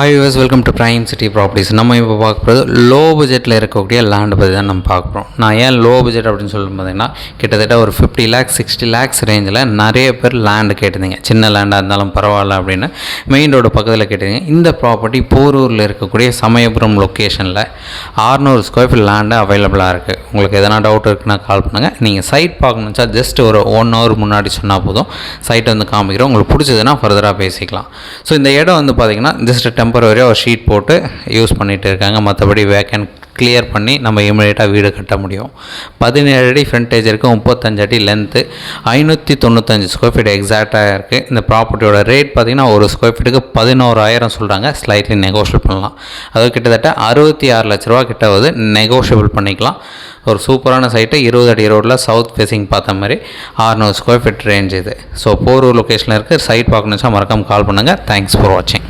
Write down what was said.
Hi use welcome to prime city properties. நம்ம இப்போ பார்க்க போகிறது லோ பட்ஜெட்டில் இருக்கக்கூடிய லேண்டு பற்றி தான் நம்ம பார்க்குறோம். நான் ஏன் லோ பட்ஜெட் அப்படின்னு சொல்லி பார்த்தீங்கன்னா, கிட்டத்தட்ட ஒரு 50 lakhs 60 lakhs ரேஞ்சில் நிறைய பேர் லேண்டு கேட்டிருந்தீங்க. சின்ன லேண்டாக இருந்தாலும் பரவாயில்ல அப்படின்னு மெயின் ரோடு பக்கத்தில் கேட்டிருந்தீங்க. இந்த ப்ராப்பர்ட்டி போரூரில் இருக்கக்கூடிய சமயபுரம் லொக்கேஷனில் 600 ஸ்கொயர் ஃபீட் லேண்டு அவைலபிளாக இருக்குது. உங்களுக்கு எதனா டவுட் இருக்குன்னா கால் பண்ணுங்கள். நீங்கள் சைட் பார்க்கணுச்சா ஜஸ்ட் ஒரு 1 hour முன்னாடி சொன்னால் போதும், சைட்டை வந்து காமிக்கிறோம். உங்களுக்கு பிடிச்சதுன்னா ஃபர்தராக பேசிக்கலாம். ஸோ இந்த இடம் வந்து பார்த்திங்கன்னா ஜஸ்ட் டெம்பரரியாக ஒரு ஷீட் போட்டு யூஸ் பண்ணிகிட்டு இருக்காங்க. மற்றபடி வேக்கன்ட் கிளியர் பண்ணி நம்ம இமீடியட்டாக வீடு கட்ட முடியும். 17 அடி ஃப்ரண்டேஜ் இருக்குது, 35 அடி லென்த்து, 595 ஸ்கொயர் ஃபீட் எக்ஸாக்டாக இருக்குது. இந்த ப்ராப்பர்ட்டியோட ரேட் பார்த்திங்கன்னா ஒரு ஸ்கொயர் ஃபீட்டுக்கு 11,000 சொல்கிறாங்க. ஸ்லைட்லி நெகோஷியபிள் பண்ணலாம். அது கிட்டத்தட்ட 66 லட்ச ரூபா கிட்ட வந்து நெகோஷியபிள் பண்ணிக்கலாம். ஒரு சூப்பரான சைட்டு, 20 அடி ரோட்டில் சவுத் ஃபேஸிங் பார்த்த மாதிரி 600 ஸ்கொயர் ஃபீட் ரேஞ்ச் இது. ஸோ போரூர் லொக்கேஷனில் இருக்குது. சைட் பார்க்கணுச்சா மறக்காமல் கால் பண்ணுங்கள். தேங்க்ஸ் ஃபார் வாட்சிங்.